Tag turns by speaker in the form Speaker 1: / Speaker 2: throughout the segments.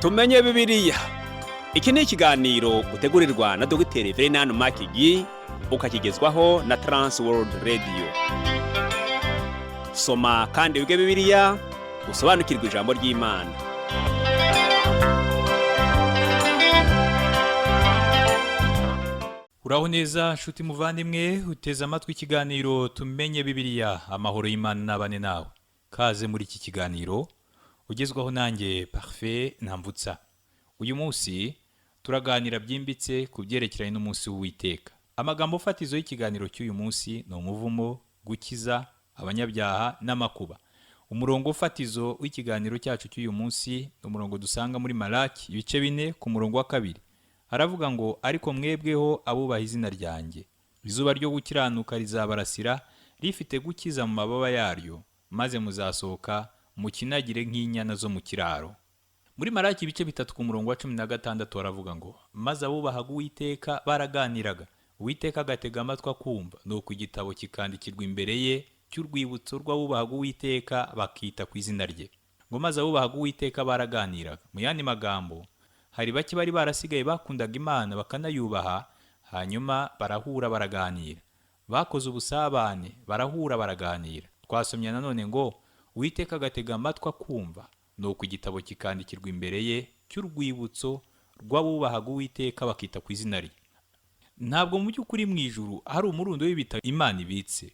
Speaker 1: tumenye Bibiliya. Iki ni ikiganiro utegurirwa na Dr. Verenano Makigi ukakigezwaho na Trans World Radio. Soma kandi wige Bibiliya usobanukirwe ijambo ry'Imana.
Speaker 2: Uraho neza nshuti muvandimwe uteze amatwi ikiganiro tumenye Bibiliya, amahoro y'Imana nabane nawe. Kaze muri iki kiganiro ugezwaho nanjye Parfait Ntamvutsa. Uyu munsi turaganira byimbitse ku byerekeranye n'umunsi w'Uwiteka. Amagambo fatizo y'ikiganiro cy'uyu munsi ni umuvumo, gukiza abanyabyaha n'amakuba. Umurongo fatizo w'ikiganiro cyacu cy'uyu munsi ni umurongo dusanga muri Malaki ibice 4 ku murongo wa 2. Haravuga ngo ariko mwebweho abubaha izina ryanjye, izuba ryo gukiranuka rizabarasira rifite gukiza mu mababa yaryo, maze muzasohoka mukinagire nk'inyana zo mu kiraro. Muri Malaki ibice 3 ku murongo wa 16 haravuga ngo maze abubaha Uwiteka baraganiraga, Uwiteka agatega amatwi akumva, nuko igitabo kikandikirwa imbere ye cy'urwibutso rw'abubaha Uwiteka bakita ku izina rye. Ngo maze abubaha Uwiteka baraganiraga. Mu yandi magambo, hari bake bari barasigaye bakundaga Imana bakanayubaha, hanyuma barahura baraganira. Bakoze ubusabane, barahura baraganira. Twasomye nanone ngo Uwiteka agatega amatwi akumva, nuko igitabo kikandikirwa imbere ye cy'urwibutso rw'abubaha Uwiteka bakita ku izina rye. Ntabwo mu by'ukuri mu ijuru hari umurundo w'ibitabo Imana ibitse.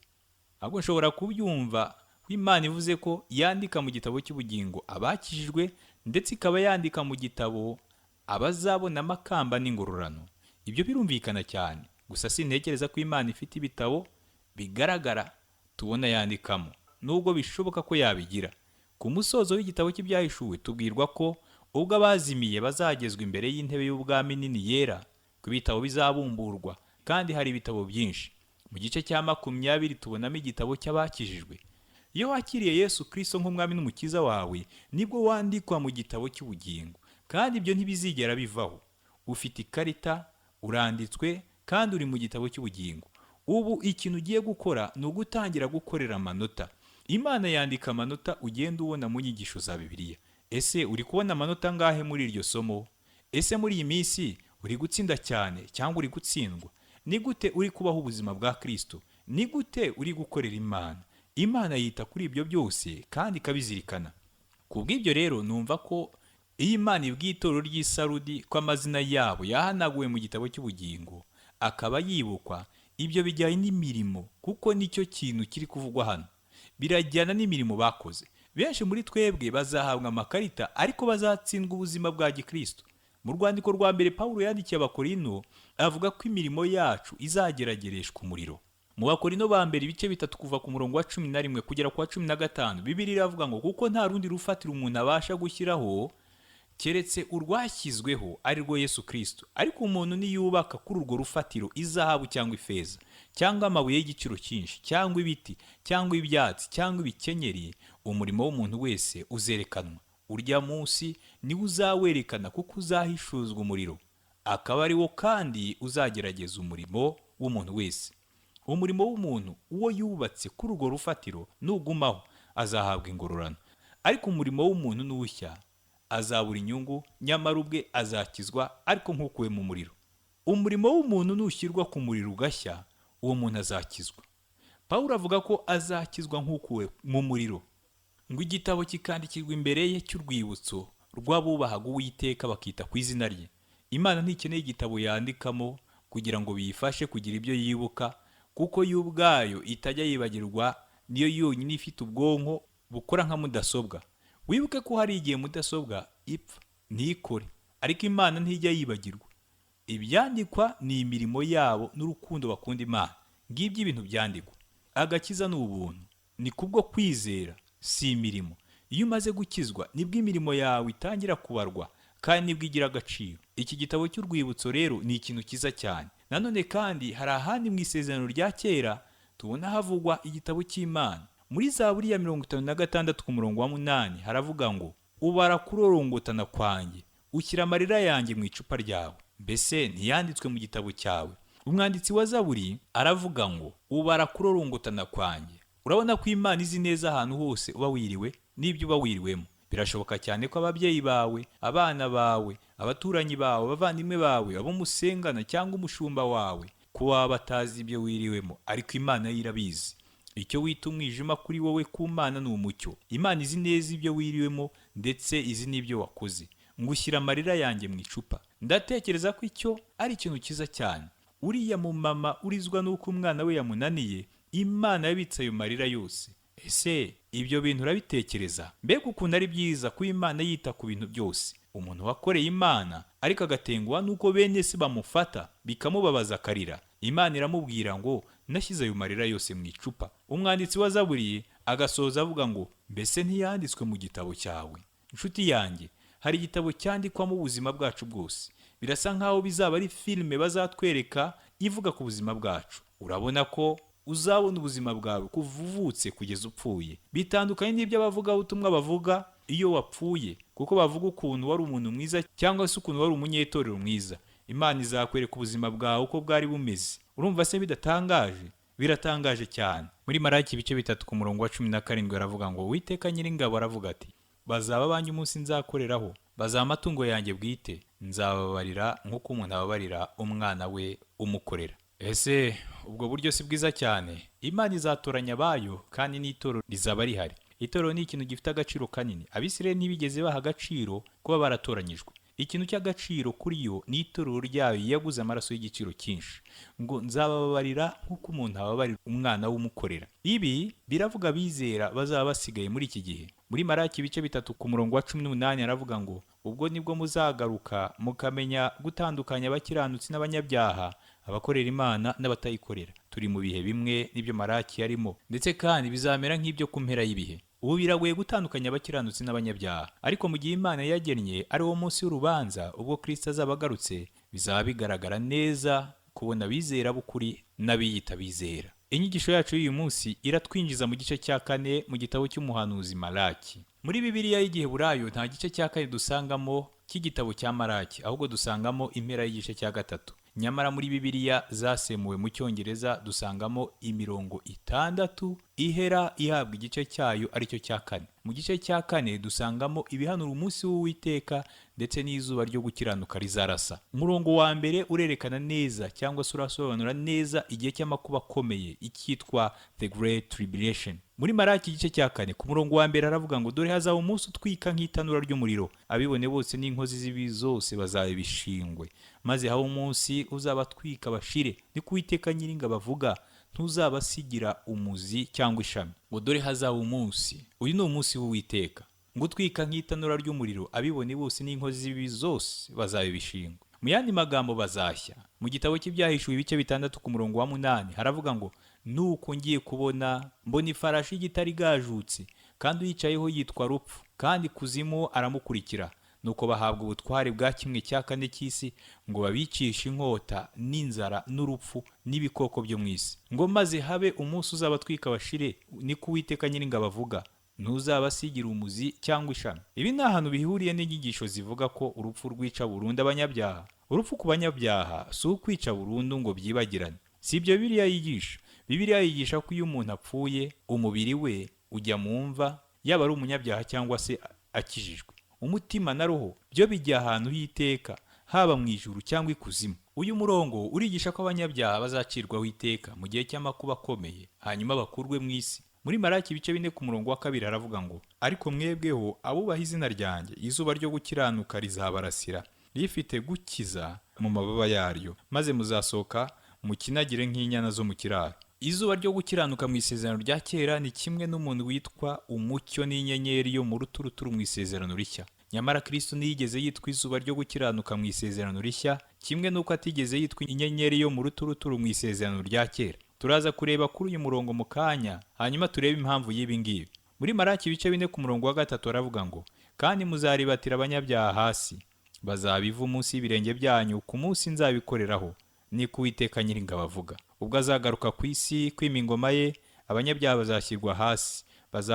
Speaker 2: Ahubwo nshobora kubyumva ko Imana ivuze ko yandika mu gitabo cy'ubugingo abakijijwe, ndetse ikaba yandika mu gitabo abazabona amakamba n'ingororano. Ibyo birumvikana cyane, gusa sintekereza ko Imana ifite ibitabo bigaragara tubona yandikamo, nubwo bishoboka ko yabigira. Ku musozo w'igitabo cy'ibyahishuwe tubwirwa ko ubwo abazimiye bazagezwa imbere y'intebe y'ubwami nini yera, ku bitabo bizabumburwa, kandi hari ibitabo byinshi. Mu gice cya 20 tubonamo igitabo cy'abakijijwe. Iyo wakiriye Yesu Kristo nk'umwami n'umukiza wawe, nibwo wandikwa mu gitabo cy'ubugingo, kandi ibyo ntibizigera bivaho. Ufite ikarita, uranditswe, kandi uri mu gitabo cy'ubugingo. Ubu ikintu ugiye gukora ni ugutangira gukorera amanota. Imana yandika amanota ugenda ubona mu nyigisho za Bibiliya. Ese uri kubona amanota ngahe muri iryo somo? Ese muri iyi minsi uri gutsinda cyane cyangwa uri gutsindwa? Ni gute uri kubaho ubuzima bwa Kristo? Ni gute uri gukorera Imana? Imana yita kuri ibyo byose kandi ikabizirikana. Kubw'ibyo rero numva ko iyo Imana ibwiye itorero ry'i Sarudi ko amazina yabo yahanaguwe mu gitabo cy'ubugingo, akaba yibukwa, ibyo bijyanye n'imirimo, kuko nicyo kintu kiri kuvugwa hano. Birajyana n'imirimo bakoze. Benshi muri twebwe bazahabwa amakarita, ariko bazatsindwa ubuzima bwa Gikristo. Mu rwandiko rwa mbere Pawulo yandikiye Abakorino avuga ko imirimo yacu izageragereshwa umuriro. Mu Bakorino ba mbere ibice 3 kuva ku murongo wa 11 kugera ku wa 15, Bibiliya iravuga ngo kuko nta rundi rufatiro umuntu abasha gushyiraho keretse urwashyizweho, ari rwo Yesu Kristo. Ariko umuntu niyubaka kuri urwo rufatiro izahabu cyangwa ifeza, cyangwa amabuye y'igiciro cyinshi, cyangwa ibiti, cyangwa ibyatsi, cyangwa ibikenyeri, umurimo w'umuntu wese uzerekanwa. Urya munsi niwe uzawerekana, kuko uzahishuzwa umuriro, akaba ari wo kandi uzagerageza umurimo w'umuntu wese. Umurimo w'umuntu uwo yubatse kuri urwo rufatiro nugumaho azahabwa ingororano, ariko umurimo w'umuntu nuwushya azabura inyungu, nyamara ubwe azakizwa ariko nk'ukuwe mu muriro. Umurimo w'umuntu nushyirwa ku muriro ugashya, uwo muntu azakizwa. Pawulo avuga ko azakizwa nk'ukuwe mu muriro. Ngo igitabo kikandikirwa imbere ye cy'urwibutso rw'abubaha Uwiteka bakita ku izina rye. Imana ntikeneye igitabo yandikamo kugira ngo biyifashe kugira ibyo yibuka, kuko yo ubwayo itajya yibagirwa, niyo yonyine ifite ubwonko bukora nka mudasobwa. Wibuke ko hari igihe mudasobwa ipfa ntikore, ariko Imana ntijya yibagirwa. Ibyandikwa ni imirimo yabo n'urukundo bakunda Imana. Ngibyo ibintu byandikwa. Agakiza n'ubuntu, ni kubwo kwizera, si imirimo. Iyo umaze gukizwa nibwo imirimo yawe itangira kubarwa, kandi nibwo igira agaciro. Iki gitabo cy'urwibutso rero ni ikintu kiza cyane. Nanone kandi hari ahandi mu isezerano rya kera tubona havugwa igitabo cy'Imana. Muri Zaburi ya 56 ku murongo wa 8 haravuga ngo ubara kurorongotana kwanjye, ushyira amarira yanjye mu icupa ryawe. Mbese ntiyanditswe mu gitabo cyawe? Umwanditsi wa Zaburi aravuga ngo ubara kurorongotana kwanjye. Urabona ko Imana izi neza ahantu hose uba wiriwe n'ibyo uba wiriwemo. birashoboka cyane ko ababyeyi bawe, abana bawe, abaturanyi bawe, abavandimwe bawe, abo musengana cyangwa umushumba wawe kuba batazi ibyo wiriwemo, ariko Imana yo irabizi. Icyo wita umwijima kuri wowe ku Mana ni umucyo. Imana izi neza ibyo wiriwemo ndetse izi n'ibyo wakoze. Ngushyira amarira yanjye mu icupa. Ndatekereza ko icyo ari ikintu cyiza cyane. Uriya mumama urizwa n'uko umwana we yamunaniye, Imana yabitse ayo marira yose. Ese ibyo bintu urabitekereza? Mbega ukuntu ari byiza ko Imana yita ku bintu byose. Umuntu wakoreye Imana ariko agatenguha nuko bene se bamufata bikamubabaza akarira. Imana iramubwira ngo nashyize ayo marira yose mu icupa. Umwanditsi wa Zaburi agasoza avuga ngo mbese ntiyanditswe mu gitabo cyawe? Inshuti yanjye, hari igitabo cyandikwamo ubuzima bwacu bwose. Birasa nkaho bizaba ari filime bazatwereka ivuga ku buzima bwacu. Urabona ko uzabona ubuzima bwawe kuva uvutse kugeza upfuye. Bitandukanye n'ibyo abavugabutumwa bavuga iyo wapfuye, kuko bavuga ukuntu wari umuntu mwiza cyangwa se ukuntu wari umunyetorero mwiza. Imana izakwereka ubuzima bwawe uko bwari bumeze. Urumva se bidatangaje? Biratangaje cyane. Muri Maraki ibice 3 ku murongo wa 17 aravuga ngo Uwiteka Nyiringabo aravuga ati, bazaba abanyu umunsi nzakoreraho, bazaba amatungo yanjye bwite, nzababarira nk'uko umuntu ababarira umwana we umukorera. Ese ubwo buryo si bwiza cyane? Imana izatoranya abayo kandi n'itoro rizaba rihari. Itoro ni ikintu gifite agaciro kanini. Abisirayeli ntibigeze baha agaciro kuba baratoranyijwe. Ikintu cy'agaciro kuri yo ni itorero ryayo yaguze amaraso y'igiciro cyinshi. Ngo nzababarira nk'uko umuntu ababarira umwana w'umukorera. Ibi biravuga bizera bazaba basigaye muri iki gihe. Muri Maraki ibice 3 ku murongo wa 18 aravuga ngo ubwo nibwo muzagaruka mukamenya gutandukanya abakiranutsi n'abanyabyaha, abakorera Imana n'abatayikorera. Turi mu bihe bimwe n'ibyo Maraki yarimo, ndetse kandi bizamera nk'ibyo ku mpera y'ibihe. Ubu biragoye gutandukanya abakiranutsi n'abanyabyaha, ariko mu gihe Imana yagennye ari wo munsi w'urubanza ubwo Kristo azaba agarutse, bizaba bigaragara neza kubona abizera b'ukuri n'abiyita bizera. Inyigisho yacu y'uyu munsi iratwinjiza mu gice cya 4 mu gitabo cy'umuhanuzi Maraki. Muri Bibiliya y'Igiheburayo nta gice cya 4 dusangamo cy'igitabo cya Maraki, ahubwo dusangamo impera y'igice cya 3. Nyamara muri Bibiliya zasemuwe mu Cyongereza dusangamo imirongo 6 ihera ihabwa igice cyayo aricyo cya 4. Mu gice cya 4 dusangamo ibihanura umunsi w'Uwiteka ndetse n'izuba ryo gukiranuka rizarasa. Umurongo wa mbere urerekana neza cyangwa se urasobanura neza igihe cy'amakuba akomeye icyitwa The Great Tribulation. Muri Maraki igice cya 4 ku murongo wa mbere aravuga ngo dore hazaba umunsi utwika nk'itanura ry'umuriro, abibone bose n'inkozi z'ibi zose bazaba bishingwe, maze haba umunsi uzabatwika bashire, ni ku Uwiteka Nyiringabo avuga, ntuzabasigira umuzi cyangwa ishami. Ngo dore hazaba umunsi, uyu ni umunsi w'Uwiteka, ngo utwika nk'itanura ry'umuriro, abibone bose n'inkozi z'ibi zose bazaba bishingwe. Mu yandi magambo bazashya. Mu gitabo cy'Ibyahishuwe ibice 6 ku murongo wa 8 haravuga ngo nuko ngiye kubona mbona ifarashi y'igitare igajutse, kandi uyicayeho yitwa Rupfu, kandi kuzimu aramukurikira. Nuko bahabwa ubutware bwa 1/4 cy'isi, ngo babicishe inkota n'inzara n'urupfu n'ibikoko byo mu isi. Ngo maze habe umunsi uzabatwika bashire, ni ku Uwiteka Nyiringabo avuga, ntuzabasigira umuzi cyangwa ishami. Ibi ni ahantu bihuriye n'inyigisho zivuga ko urupfu rwica burundu abanyabyaha. Urupfu ku banyabyaha si ukwica burundu ngo byibagirane. Si ibyo Bibiliya yigisha. Bibiliya yigisha ko iyo umuntu apfuye, umubiri we ujya mu mva, yaba ari umunyabyaha cyangwa se akijijwe. Umutima na roho byo bijya ahantu y'iteka, haba mu ijuru cyangwa ikuzimu. Uyu murongo urigisha ko abanyabyaha bazacirwaho iteka mu gihe cy'amakuba akomeye, hanyuma bakurwe mu isi. Muri Maraki ibice 4 ku murongo wa 2 aravuga ngo ariko mwebweho abubaha izina ryanjye, izuba ryo gukiranuka rizabarasira, rifite gukiza mu mababa yaryo, maze muzasohoka mukinagire nk'inyana zo mu kiraro. Izuba ryo gukiranuka mu isezerano rya kera ni kimwe n'umuntu witwa umucyo n'inyenyeri yo mu ruturuturu mu isezerano rishya. Nyamara Kristo ntiyigeze yitwa izuba ryo gukiranuka mu isezerano rishya, kimwe n'uko atigeze yitwa inyenyeri yo mu ruturuturu mu isezerano rya kera. Turaza kureba kuri uyu murongo mu kanya, hanyuma turebe impamvu y'ibi ngibi. Muri Maraki ibice 4 ku murongo wa 3 aravuga ngo kandi muzaribatira abanyabyaha hasi, bazabiva munsi y'ibirenge byanyu ku munsi nzabikoreraho, ni ku Uwiteka Nyiringabo avuga. Ubwo azagaruka ku isi kwima ingoma ye, abanyabyaha bazashyirwa hasi,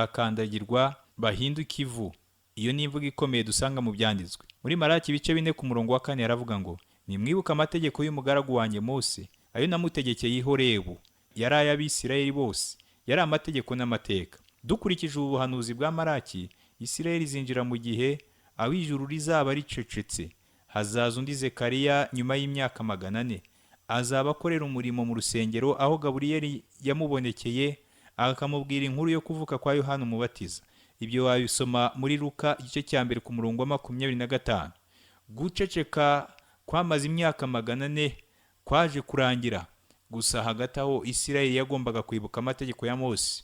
Speaker 2: bazakandagirwa, bahinduke ivu. Iyo ni imvugo ikomeye dusanga mu byanditswe. Muri Maraki ibice 4 ku murongo wa 4 aravuga ngo nimwibuka amategeko y'umugaragu wanjye Mose, ayo namutegekeye i Horebu, yari ay'Abisirayeli bose, yari amategeko n'amateka. Dukurikije ubuhanuzi bwa Maraki, Isirayeli izinjira mu gihe aho ijuru rizaba ricecetse. Hazaza undi Zekariya nyuma y'imyaka 400. Azaba akorera umurimo mu rusengero aho Gaburiyeli yamubonekeye akamubwira inkuru yo kuvuka kwa Yohana Umubatiza. Ibyo wabisoma muri Luka igice cya mbere ku murongo wa 25. Guceceka kwamaze imyaka 400 kwaje kurangira. Gusa hagati aho Isirayeli yagombaga kwibuka amategeko ya Mose.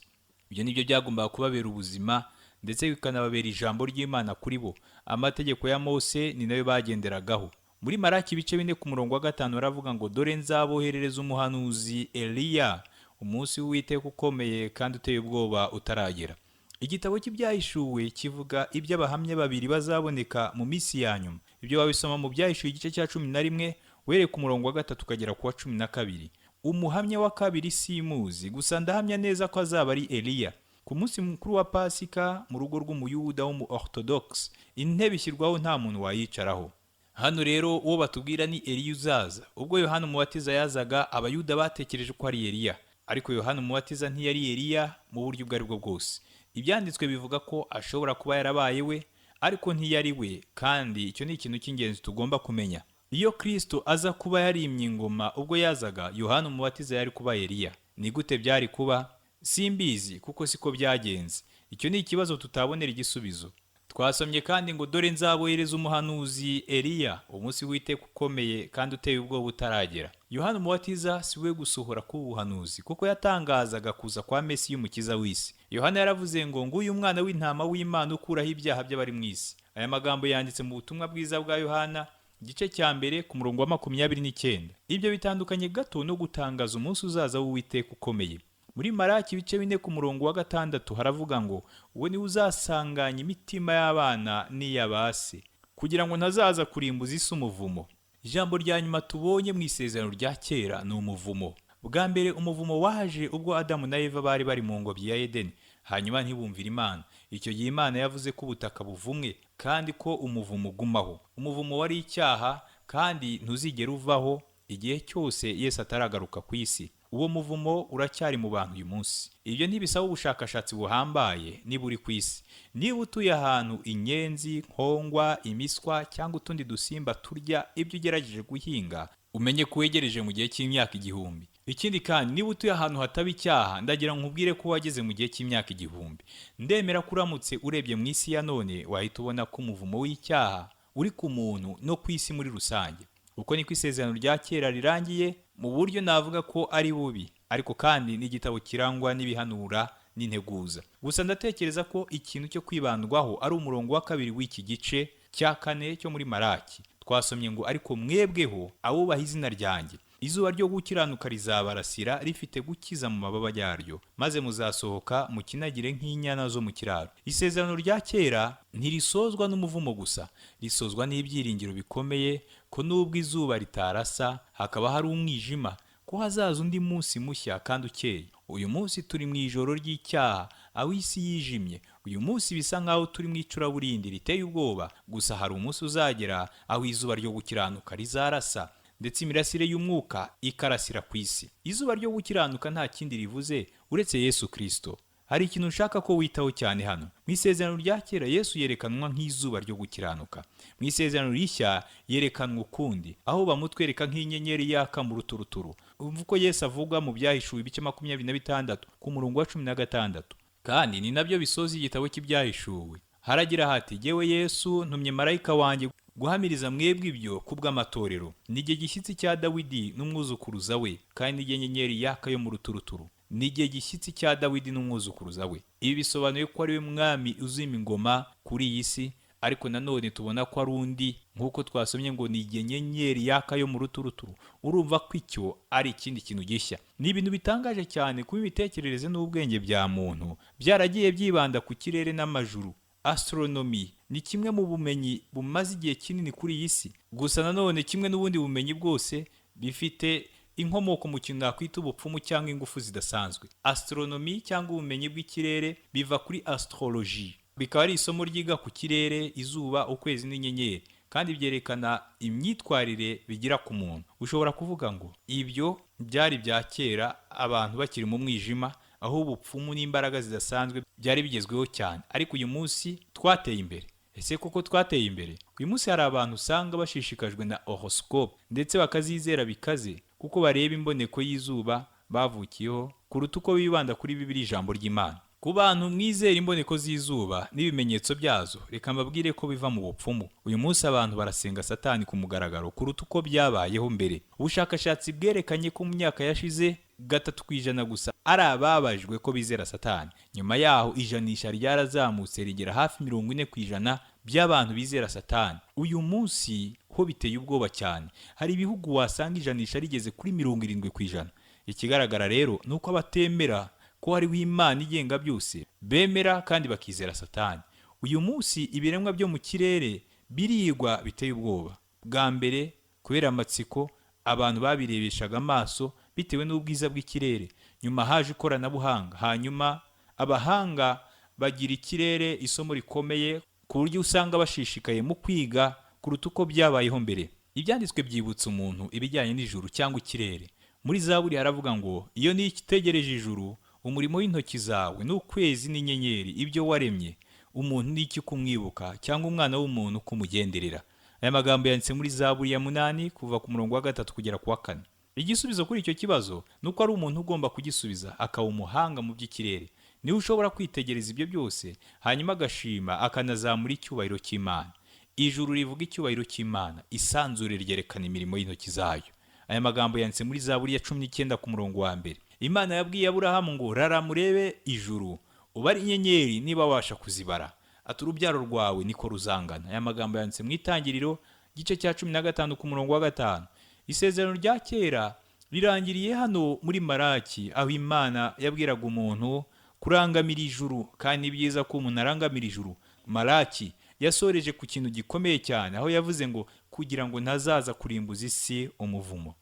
Speaker 2: Ibyo nibyo byagombaga kubabera ubuzima ndetse bikanababera ijambo ry'Imana kuri bo. Amategeko ya Mose ni nayo bagenderagaho. Muri Maraki ibice 4 ku murongo wa 5 baravuga ngo dore nzaboherereza umuhanuzi Eliya umunsi w'Uwiteka ukomeye kandi uteye ubwoba utaragera. Igitabo cy'Ibyahishuwe kivuga iby'abahamya babiri bazaboneka mu minsi ya nyuma. Ibyo wabisoma mu Byahishuwe igice cya 11 were ku murongo wa 3 ukagera ku wa 12. Umuhamya wa kabiri simuzi, gusa ndahamya neza ko azaba ari Eliya. Ku munsi mukuru wa Pasika mu rugo rw'umuyuda w'umu Orthodox, intebe ishyirwaho nta muntu wayicaraho. Hano rero uwo batubwira ni Eliya uzaza. Ubwo Yohana Umubatiza yazaga, abayuda batekereje ko ari Eliya, ariko Yohana Umubatiza ntiyari Eliya mu buryo ubwo aribwo bwose. Ibyanditswe bivuga ko ashobora kuba yarabaye we, ariko ntiyari we, kandi icyo ni ikintu cy'ingenzi tugomba kumenya. Iyo Kristo aza kuba yarimye ingoma ubwo yazaga, Yohana Umubatiza yari kuba Eliya. Ni gute byari kuba? Simbizi, kuko siko byagenze. Icyo ni ikibazo tutabonera igisubizo. Twasomye kandi ngo dore nzabohereza umuhanuzi Eliya umunsi w'Uwiteka ukomeye kandi uteye ubwoba utaragera. Yohana Umubatiza si we gusohora k'ubuhanuzi, kuko yatangazaga kuza kwa Mesiya umukiza w'isi. Yohana yaravuze ngo nguyu umwana w'intama w'Imana ukuraho ibyaha by'abari mu isi. Aya magambo yanditse mu butumwa bwiza bwa Yohana igice cya mbere ku murongo wa 29. Ibyo bitandukanye gato no gutangaza umunsi uzaza w'Uwiteka ukomeye. Muri Maraki ibice 4 ku murongo wa 6 haravuga ngo uwo ni uzasanganya imitima y'abana n'iy'abase, kugira ngo ntazaza kurimbuza isi umuvumo. Ijambo rya nyuma tubonye mu isezerano rya kera ni umuvumo. Bwa mbere umuvumo waje ubwo Adamu na Eva bari mu ngobyi ya Edeni, hanyuma ntibumvira Imana. Icyo gihe Imana yavuze ko ubutaka buvumwe kandi ko umuvumo ugumaho. Umuvumo wari icyaha kandi ntuzigera uvaho igihe cyose Yesu ataragaruka ku isi. Uwo muvumo uracyari mu bantu uyu munsi. Ibyo ntibisaba ubushakashatsi buhambaye niba uri ku isi. Niba utuye ahantu inyenzi, nkongwa, imiswa cyangwa utundi dusimba turya ibyo ugerageje guhinga, umenye ko wegereje mu gihe cy'imyaka 1000. Ikindi kandi niba utuye ahantu hataba icyaha, ndagira nkubwire ko wageze mu gihe cy'imyaka 1000. Ndemera ko uramutse urebye mu isi ya none wahita ubona ko umuvumo w'icyaha uri ku muntu no ku isi muri rusange. Uko niko isezerano rya kera rirangiye mu buryo navuga ko ari bubi, ariko kandi n'igitabo kirangwa n'ibihanura n'integuza. Gusa ndatekereza ko ikintu cyo kwibandwaho ari umurongo wa 2 w'iki gice cya 4 cyo muri Maraki. Twasomye ngo ariko mwebweho abubaha izina ryanjye, izuba ryo gukiranuka rizabarasira rifite gukiza mu mababa yaryo, maze muzasohoka mukinagire nk'inyana zo mu kiraro. Isezerano rya kera ntirisozwa n'umuvumo gusa, risozwa n'ibyiringiro bikomeye ko nubwo izuba ritarasa hakaba hari umwijima, ko hazaza undi munsi mushya kandi ukeye. Uyu munsi turi mu ijoro ry'icyaha aho isi yijimye. Uyu munsi bisa nkaho turi mu icuraburindi riteye ubwoba, gusa hari umunsi uzagera aho izuba ryo gukiranuka rizarasa ndetse imirasire y'umwuka ikarasira ku isi. Izuba ryo gukiranuka nta kindi rivuze uretse Yesu Kristo. Hari ikintu nshaka ko witaho cyane hano. Mu isezerano rya kera Yesu yerekanwa nk'izuba ryo gukiranuka. Mu isezerano rishya yerekanwa ukundi, aho bamutwereka nk'inyenyeri yaka mu ruturuturu. Umva uko Yesu avuga mu Byahishuwe ibice 26 ku murongo wa 16. Kandi ni nabyo bisoza igitabo cy'Ibyahishuwe. Haragira hati jyewe Yesu ntumye marayika wanjye guhamiriza mwebwe ibyo kubw'amatorero. N'igihe gishyitsi cya Dawidi n'umwuzukuruza we, kandi n'igihe nyenyeri yaka yo mu ruturuturu. N'igihe gishyitsi cya Dawidi n'umwuzukuruza we. Ibi bisobanuye ko ari we mwami uzima ingoma kuri iyi si, ariko nanone tubona ko ari undi nk'uko twasomye ngo n'igihe nyenyeri yaka yo mu ruturuturu. Urumva ko icyo ari ikindi kintu gishya. Ni ibintu bitangaje cyane kuba imitekerereze n'ubwenge bya muntu byaragiye byibanda ku kirere n'amajuru. Astronomy ni kimwe mu bumenyi bumaze igihe kinini kuri iyi si. Gusa nanone kimwe n'ubundi bumenyi bwose bifite inkomoko mu kintu nakwita ubupfumu cyangwa ingufu zidasanzwe. Astronomy cyangwa ubumenyi bw'ikirere biva kuri astrology. Bikaba ari isomo ryiga ku kirere, izuba, ukwezi n'inyenyeri, kandi byerekana imyitwarire bigira ku muntu. Ushobora kuvuga ngo ibyo byari bya kera abantu bakiri mu mwijima, aho ubupfumu n'imbaraga zidasanzwe byari bigezweho cyane, ariko uyu munsi twateye imbere. Ese koko twateye imbere? Uyu munsi hari abantu usanga bashishikajwe na horoscope ndetse bakazizera bikaze kuko bareba imboneko y'izuba bavukiyeho kuruta uko bibanda kuri Bibiliya, ijambo ry'Imana. Ku bantu mwizera imboneko z'izuba n'ibimenyetso byazo, reka mbabwire ko biva mu bupfumu. Uyu munsi abantu barasenga Satani ku mugaragaro kuruta uko byabayeho mbere. Ubushakashatsi bwerekanye ko mu myaka yashize 3% gusa ari ababajwe ko bizera Satani. Nyuma yaho ijanisha ryarazamutse rigera hafi 40% by'abantu bizera Satani. Uyu munsi ho biteye ubwoba cyane. Hari ibihugu wasanga ijanisha rigeze kuri 70%. Ikigaragara rero nuko abatemera ko hariho Imana igenga byose bemera kandi bakizera Satani. Uyu munsi ibiremwa byo mu kirere birigwa biteye ubwoba. Bwa mbere kubera amatsiko abantu babirebeshaga amaso bitewe n'ubwiza bw'ikirere. Nyuma haje ikoranabuhanga, hanyuma abahanga bagira ikirere isomo rikomeye ku buryo usanga bashishikaye mu kwiga kuruta uko byabayeho mbere. Ibyanditswe byibutsa umuntu ibijyanye n'ijuru cyangwa ikirere. Muri Zaburi haravuga ngo iyo nikitegereje ijuru, umurimo w'intoki zawe n'ukwezi n'inyenyeri ibyo waremye, umuntu n'iki kumwibuka cyangwa umwana w'umuntu kumugenderera. Aya magambo yanditse muri Zaburi ya 8 kuva ku murongo wa 3 kugera ku wa 4. Igisubizo kuri icyo kibazo nuko ari umuntu ugomba kugisubiza akaba umuhanga mu by'ikirere. Niwe ushobora kwitegereza ibyo byose hanyuma agashima akanazamura icyubahiro cy'Imana. Ijuru rivuga icyubahiro cy'Imana, isanzure ryerekana imirimo y'intoki zayo. Aya magambo yanditse muri Zaburi ya 19 ku murongo wa 1. Imana yabwiye Aburahamu ngo rara murebe ijuru, ubari inyenyeri niba wabasha kuzibara, ati urubyaro rwawe niko ruzangana. Aya magambo yanditse mu Itangiriro igice cya 15 ku murongo wa 5. Isezerano rya kera rirangiriye hano muri Malaki, aho Imana yabwiraga umuntu kurangamira ijuru, kandi ni byiza ko umuntu arangamira ijuru. Malaki yasoreje ku kintu gikomeye cyane, aho yavuze ngo kugira ngo ntazaza kurimbuza isi umuvumo.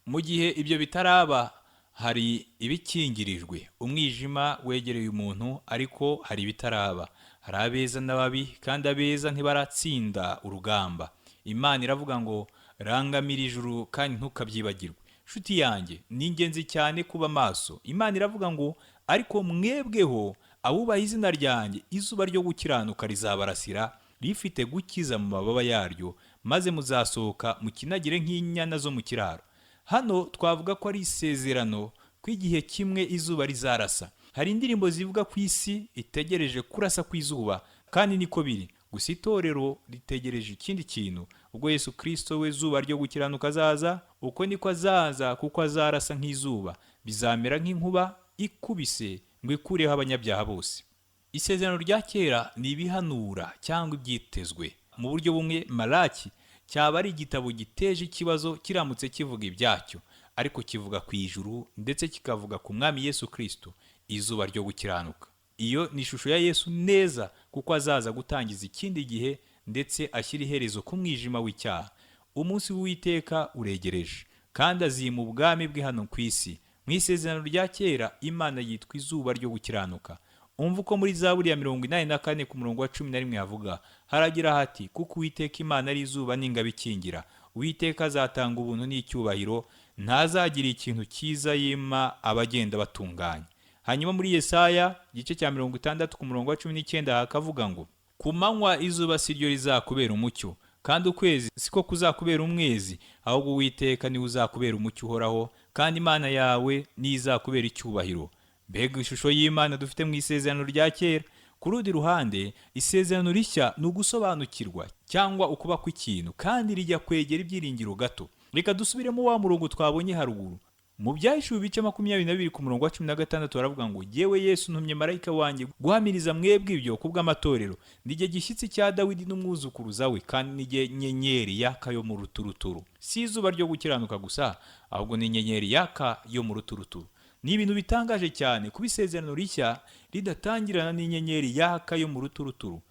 Speaker 2: Mu gihe ibyo bitaraba hari ibikingirijwe, umwijima wegereye umuntu, ariko hari bitaraba. Hari abeza n'ababi, kandi abeza ntibaratsinda urugamba. Imana iravuga ngo rangamira ijuru kandi ntukabyibagirwe. Shuti yanjye, ni ingenzi cyane kuba maso. Imana iravuga ngo ariko mwebweho abubaha izina ryanjye, izuba ryo gukiranuka rizabarasira rifite gukiza mu mababa yaryo, maze muzasohoka mukinagire nk'inyana zo mu kiraro. Hano twavuga ko ari isezerano ko igihe kimwe izuba rizarasa. Hari indirimbo zivuga ku isi itegereje kurasa kw'izuba, kandi niko biri. Gusa itorero ritegereje ikindi kintu. Ubwo Yesu Kristo we zuba ryo gukiranuka azaza, uko niko azaza, kuko azarasa nk'izuba, bizamera nk'inkuba ikubise ngo ikureho abanyabyaha bose. Isezerano rya kera ni ibihanura cyangwa ibyitezwe. Mu buryo bumwe Malaki cyaba ari igitabo giteje ikibazo kiramutse kivuga ibyacyo, ariko kivuga ku ijuru ndetse kikavuga ku Mwami Yesu Kristo, izuba ryo gukiranuka. Iyo ni ishusho ya Yesu neza, kuko azaza gutangiza ikindi gihe ndetse ashyira iherezo ku mwijima w'icyaha. Umunsi w'Uwiteka uregereje, kandi azima ubwami bwe hano ku isi. Mu isezerano rya kera Imana yitwa izuba ryo gukiranuka. Umva uko muri Zaburi ya 84 ku murongo wa 11 havuga, haragira hati kuko Uwiteka Imana ari izuba n'ingabo ikingira. Uwiteka azatanga ubuntu n'icyubahiro, ntazagira ikintu cyiza yima abagenda batunganye. Hanyuma muri Yesaya igice cya 60 ku murongo wa 19 hakavuga ngo ku manywa izuba si ryo rizakubera umucyo, kandi ukwezi siko kuzakubera umwezi, ahubwo Uwiteka niwe uzakubera umucyo uhoraho, kandi Imana yawe ni izakubera icyubahiro. Mbega ishusho y'Imana dufite mu isezerano rya kera. Ku rundi ruhande, isezerano rishya ni ugusobanukirwa cyangwa ukuba kw'ikintu, kandi rijya kwegera ibyiringiro gato. Reka dusubiremo wa murongo twabonye haruguru. Mu Byahishuwe ibice 22 ku murongo wa 16 baravuga ngo jyewe Yesu ntumye marayika wanjye guhamiriza mwebwe ibyo kubw'amatorero, nijye gishyitsi cya Dawidi n'umwuzukuruza we, kandi nijye nyenyeri yaka yo mu ruturuturu. Si izuba ryo gukiranuka gusa, ahubwo ni nyenyeri yaka yo mu ruturuturu. Ni ibintu bitangaje cyane kuba isezerano rishya ridatangirana n'inyenyeri yaka yo mu ruturuturu.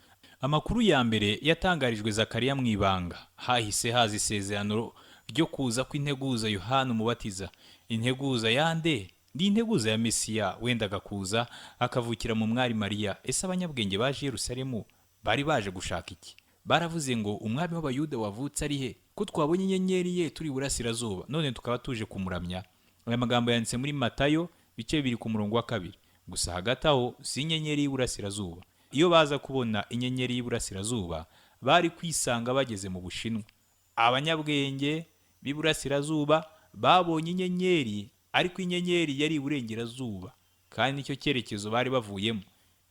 Speaker 2: Amakuru ya mbere yatangarijwe Zakariya mu ibanga. Hahise haza isezerano ryo kuza kw'integuza Yohana Umubatiza. Integuza yande? Ndi integuza ya Mesiya wendaga kuza akavukira mu mwari Mariya. Ese abanyabwenge baje Yerusalemu bari baje gushaka iki? Baravuze ngo umwami w'Abayuda wavutse ari he? Ko twabonye inyenyeri ye turi burasirazuba, none tukaba tuje kumuramya. Aya magambo yanditse muri Matayo bice 2 ku murongo wa 2. gusa hagati aho si inyenyeri y'iburasirazuba. Iyo baza kubona inyenyeri y'iburasirazuba bari kwisanga bageze mu Bushinwa. Abanyabwenge b'iburasirazuba babonye inyenyeri, ariko inyenyeri yari iburengerazuba kandi nicyo cyerekezo bari bavuyemo.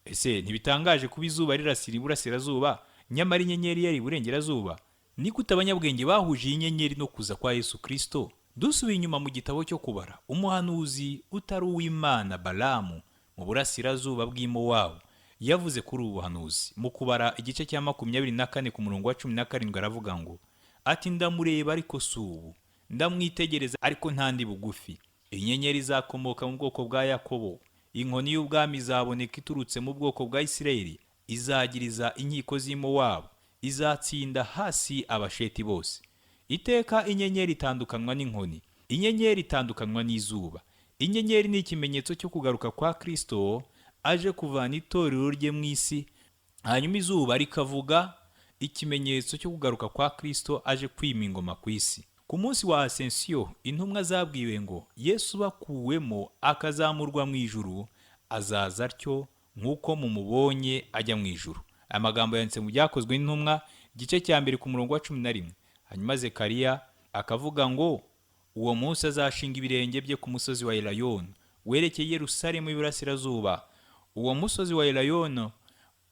Speaker 2: Ese ntibitangaje kuba izuba rirasira iburasirazuba nyamara inyenyeri yari iburengerazuba? Ni gute abanyabwenge bahuje iyi nyenyeri no kuza kwa Yesu Kristo? Dusubiye inyuma mu gitabo cyo kubara, umuhanuzi utari uw'Imana Balamu mu burasirazuba bw'i Mowabu yavuze kuri ubu buhanuzi. Mu kubara igice cya 24 ku murongo wa 17 aravuga ngo, ati ndamureba ariko si ubu, ndamwitegereza ariko ntandi bugufi. Inyenyeri izakomoka mu bwoko bwa Yakobo, inkoni y'ubwami izaboneka iturutse mu bwoko bwa Isirayeli, izagiriza inkiko z'i Mowabu, izatsinda hasi abasheti bose. Iteka inyenyeri itandukanywa n'inkoni, inyenyeri itandukanywa n'izuba. Inyenyeri ni ikimenyetso cyo kugaruka kwa Kristo, aje kuvana itorero rye mu isi. Hanyuma izuba rikavuga ikimenyetso cyo kugaruka kwa Kristo, aje kwima ingoma ku isi. Ku munsi wa Asensiyo, intumwa zabwiwe ngo Yesu bakuwemo akazamurwa mu ijuru, azaza atyo nk'uko mumubonye ajya mu ijuru. Aya magambo yanditse mu Byakozwe n'Intumwa igice cya 1 ku murongo wa 11. Hanyuma Zekariya akavuga ngo uwo munsi azashinga ibirenge bye ku musozi wa Elayono werekeye Yerusalemu y'iburasirazuba. Uwo musozi wa Elayono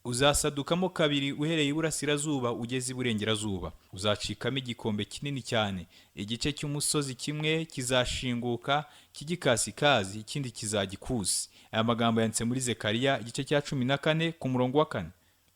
Speaker 2: uzasadukamo kabiri uhereye iburasirazuba ugeze iburengerazuba. Uzacikamo igikombe kinini cyane. Igice cy'umusozi kimwe kizashinguka kijyikasikazi, ikindi kizagikusi. Aya magambo yanditse muri Zekariya igice cya 14 ku murongo wa 4.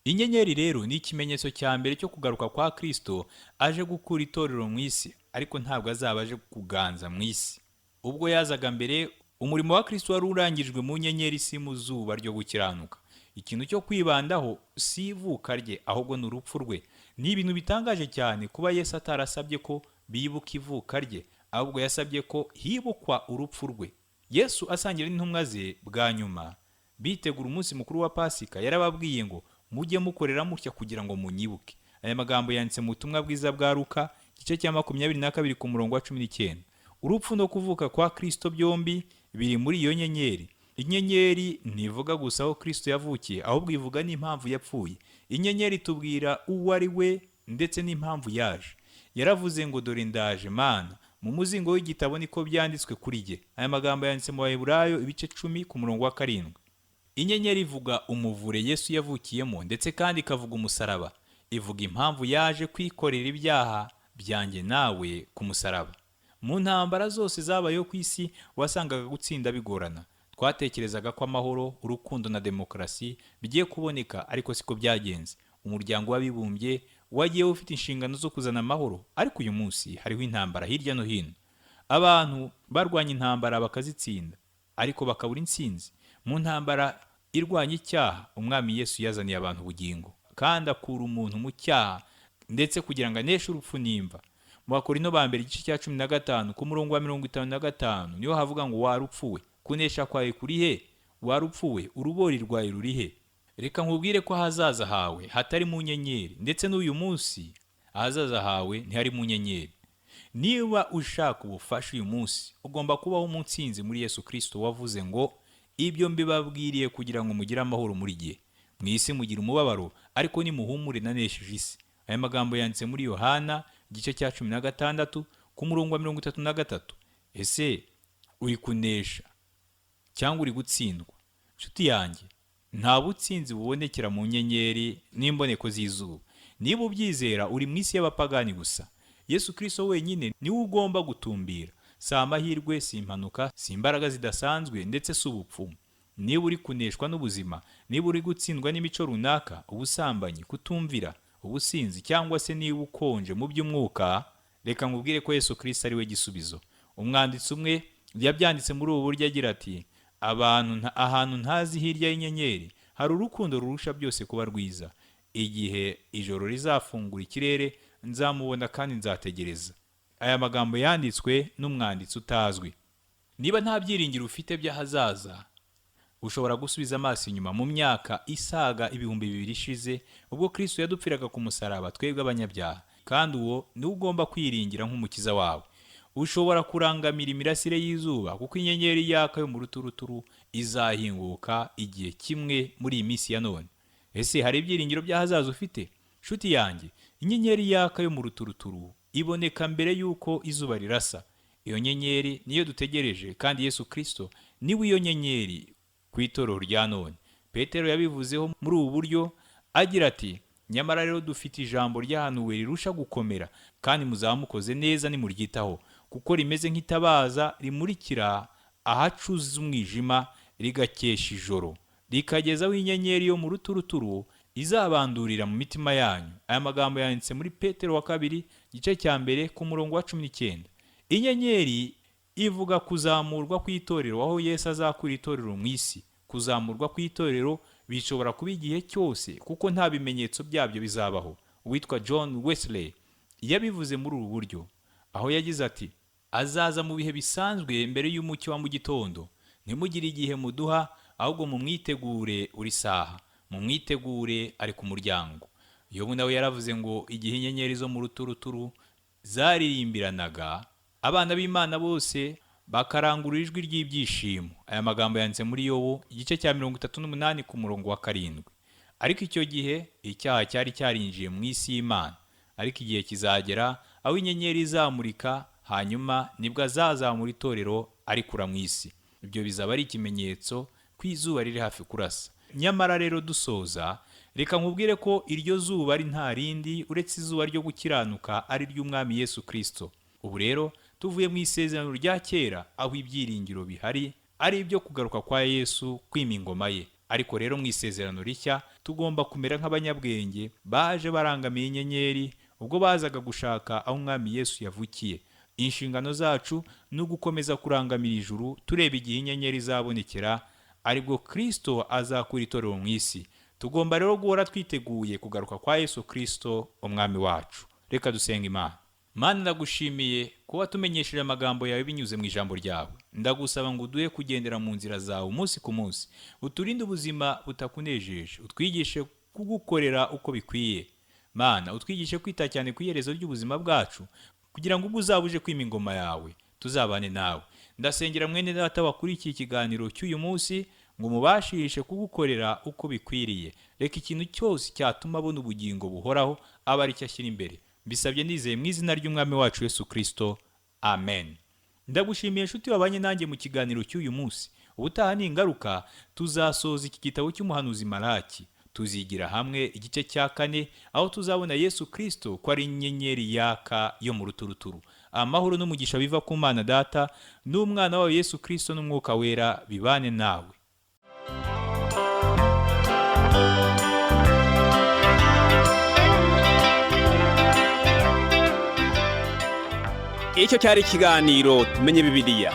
Speaker 2: Inyenyeri rero ni ikimenyetso cya mbere cyo kugaruka kwa Kristo, aje gukura itorero mu isi, ariko ntabwo azaba aje kuganza mu isi. Ubwo yazaga mbere, umurimo wa Kristo wari urangijwe mu nyenyeri, si mu zuba ryo gukiranuka. Ikintu cyo kwibandaho si ivuka rye, ahubwo ni urupfu rwe. Ni ibintu bitangaje cyane kuba Yesu atarasabye ko bibuka ivuka rye, ahubwo yasabye ko hibukwa urupfu rwe. Yesu asangira n'intumwa ze bwa nyuma bitegura umunsi mukuru wa Pasika, yarababwiye ngo mujye mukorera mutya kugira ngo munyibuke. Aya magambo yanditse mu butumwa bwiza bwa Luka igice cya 22 ku murongo wa 19. Urupfu no kuvuka kwa Kristo byombi biri muri iyo nyenyeri. Inyenyeri ntivuga gusa aho Kristo yavukiye, ahubwo ivuga n'impamvu yapfuye. Inyenyeri tubwira uwo ari we ndetse n'impamvu yaje. Yaravuze ngo dore ndaje Mana, mu muzingo w'igitabo niko byanditswe kuri jye. Aya magambo yanditse mu Baheburayo ibice 10 ku murongo wa 7. Inyenyeri ivuga umuvure Yesu yavukiyemo, ndetse kandi ikavuga umusaraba. Ivuga impamvu yaje kwikorera ibyaha byanjye nawe ku musaraba. Mu ntambara zose zabayeho ku isi wasangaga gutsinda bigorana. Twatekerezaga ko amahoro, urukundo na demokarasi bigiye kuboneka, ariko siko byagenze. Umuryango w'abibumbye wagiye ufite inshingano zo kuzana amahoro, ariko uyu munsi hariho intambara hirya no hino. Abantu barwanya intambara bakazitsinda, ariko bakabura intsinzi. Mu ntambara irwanya icyaha, umwami Yesu yazaniye abantu ubugingo, kandi akura umuntu mu cyaha, ndetse kugira ngo aneshe urupfu n'imva. Mu Bakorinto ba mbere igice cya 15 ku murongo wa 55 niho havuga ngo warupfuwe, kunesha kwawe kuri he? Warupfuwe, urubori rwawe ruri he? Reka nkubwire ko ahazaza hawe hatari mu nyenyeri, ndetse n'uyu munsi ahazaza hawe ntihari mu nyenyeri. Niba ushaka ubufasha uyu munsi, ugomba kubaho mu ntsinzi muri Yesu Kristo wavuze ngo ibyo mbibabwiriye kugira ngo mugire amahoro muri jye. Mu isi mugira umubabaro, ariko nimuhumure nanesheje isi. Aya magambo yanditse muri Yohana igice cya 16 ku murongo wa 33. Ese uri kunesha cyangwa uri gutsindwa? Nshuti yanjye, nta butsinzi bubonekera mu nyenyeri n'imboneko z'izuba. Niba ubyizera, uri mu isi y'abapagani gusa. Yesu Kristo wenyine niwe ugomba gutumbira. Si amahirwe, si impanuka, si imbaraga zidasanzwe, ndetse si ubupfumu. Niba uri kuneshwa n'ubuzima, niba uri gutsindwa n'imico runaka, ubusambanyi, kutumvira, ubusinzi, cyangwa se niba ukonje mu by'umwuka, reka nkubwire ko Yesu Kristo ari we gisubizo. Umwanditsi umwe yabyanditse muri ubu buryo agira ati, ahantu ntazi hirya y'inyenyeri hari urukundo rurusha byose kuba rwiza. Igihe ijoro rizafungura ikirere, nzamubona kandi nzategereza. Aya magambo yanditswe n'umwanditsi utazwi. Niba nta byiringiro ufite by'ahazaza, ushobora gusubiza amaso inyuma mu myaka isaga 2000 ishize, ubwo Kristo yadupfiraga ku musaraba twebwe abanyabyaha, kandi uwo niwe ugomba kwiringira nk'umukiza wawe. ushobora kurangamira imirasire y'izuba, kuko inyenyeri yaka yo mu ruturuturu izahinguka igihe kimwe muri iyi minsi ya none. Ese hari ibyiringiro by'ahazaza ufite? Nshuti yanjye, inyenyeri yaka yo mu ruturuturu iboneka mbere y'uko izuba rirasa. Iyo nyenyeri niyo dutegereje, kandi Yesu Kristo niwe iyo nyenyeri ku itorero rya none. Petero yabivuzeho muri ubu buryo agira ati, nyamara rero dufite ijambo ryahanuwe rirusha gukomera, kandi muzamukoze neza nimuryitaho, kuko rimeze nk'itabaza rimurikira ahacuze umwijima rigakesha ijoro, rikagezaho inyenyeri yo mu ruturuturu izabandurira mu mitima yanyu. Aya magambo yanditse muri Petero wa kabiri igice cya mbere ku murongo wa 19. Inyenyeri ivuga kuzamurwa kw'itorero, aho Yesu azakura itorero mu isi. Kuzamurwa kw'itorero bishobora kuba igihe cyose, kuko nta bimenyetso byabyo bizabaho. Uwitwa John Wesley yabivuze muri ubu buryo, aho yagize ati, azaza mu bihe bisanzwe mbere y'umucyo wa mu gitondo. Ntimugire igihe muduha, ahubwo mumwitegure uri saha, mumwitegure ari ku muryango. Yobu nawe yaravuze ngo igihe inyenyeri zo mu ruturuturu zaririmbiranaga, abana b'Imana bose bakarangurura ijwi ry'ibyishimo. Aya magambo yanditse muri Yobu igice cya 38 ku murongo wa 7. Ariko icyo gihe icyaha cyari cyarinjiye mu isi y'Imana, ariko igihe kizagera aho inyenyeri izamurika, hanyuma nibwo azazamura itorero arikura mu isi. Ibyo bizaba ari ikimenyetso ko izuba riri hafi kurasa. Nyamara rero dusoza, reka nkubwire ko iryo zuba ari nta rindi uretse izuba ryo gukiranuka, ari ry'Umwami Yesu Kristo. Ubu rero tuvuye mu isezerano rya kera, aho ibyiringiro bihari ari ibyo kugaruka kwa Yesu kwima ingoma ye. Ariko rero mu isezerano rishya tugomba kumera nk'abanyabwenge baje barangamiye inyenyeri ubwo bazaga gushaka aho Umwami Yesu yavukiye. Inshingano zacu ni ugukomeza kurangamira ijuru, tureba igihe inyenyeri zabonekera, aribwo Kristo azakura itorero mu isi. Tugomba rero guhora twiteguye kugaruka kwa Yesu Kristo Umwami wacu. Reka dusenga Imana. Mana, ndagushimiye kuba tumenyesheje amagambo yawe binyuze mu ijambo ryawe. Ndagusaba ngo uduhe kugendera mu nzira zawe umunsi ku munsi, uturinde ubuzima butakunejeje, utwigishe kugukorera uko bikwiye. Mana, utwigishe kwita cyane ku iherezo ry'ubuzima bwacu, kugira ngo ubwo uzaba uje kwima ingoma yawe tuzabane nawe. Ndasengera mwene data wakurikiye ikiganiro cy'uyu munsi ngo mubashishe kugukorera uko bikwiriye. Reka ikintu cyose cyatuma abona ubugingo buhoraho aba ari cyo ashyira imbere. Mbisabye nizeye mu izina ry'Umwami wacu Yesu Kristo. Amen. Ndagushimiye nshuti wabanye nanjye mu kiganiro cy'uyu munsi. Ubutaha ningaruka tuzasoza iki gitabo cy'umuhanuzi Malaki. Tuzigira hamwe igice cya 4, aho tuzabona Yesu Kristo ko ari inyenyeri yaka yo mu ruturuturu. Amahoro n'umugisha biva ku Mana Data n'Umwana wawe Yesu Kristo n'Umwuka Wera bibane nawe.
Speaker 1: Icyo cyari ikiganiro tumenye Bibiliya.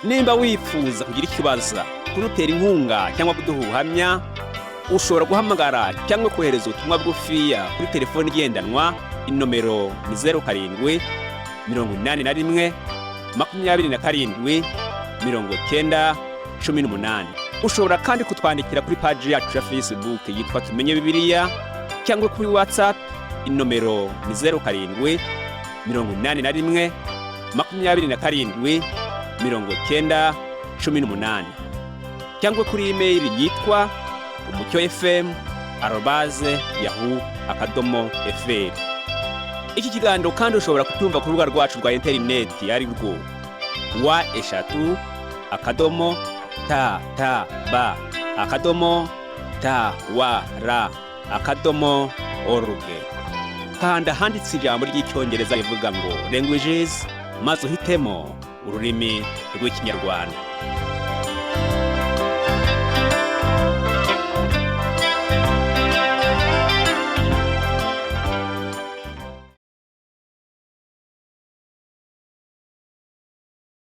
Speaker 1: Nimba wifuza kugira ikibazo, kudutera inkunga cyangwa kuduha ubuhamya, ushobora guhamagara cyangwa kohereza ubutumwa bugufiya kuri telefoni igendanwa. Inomero ni 07 81 27 90 18. Ushobora kandi kutwandikira kuri page yacu ya Facebook yitwa Tumenye Bibiliya, cyangwa kuri WhatsApp. Inomero ni 07 81 27 90 18. Cyangwa kuri email yitwa umucyofm@yahoo.fr. Iki kiganiro kandi ushobora kutumva ku rubuga rwacu rwa interineti ari rwo wa@tab.tawr.org. Kanda handitse ijambo ry'icyongereza rivuga ngo languages, maze uhitemo ururimi rw'Ikinyarwanda.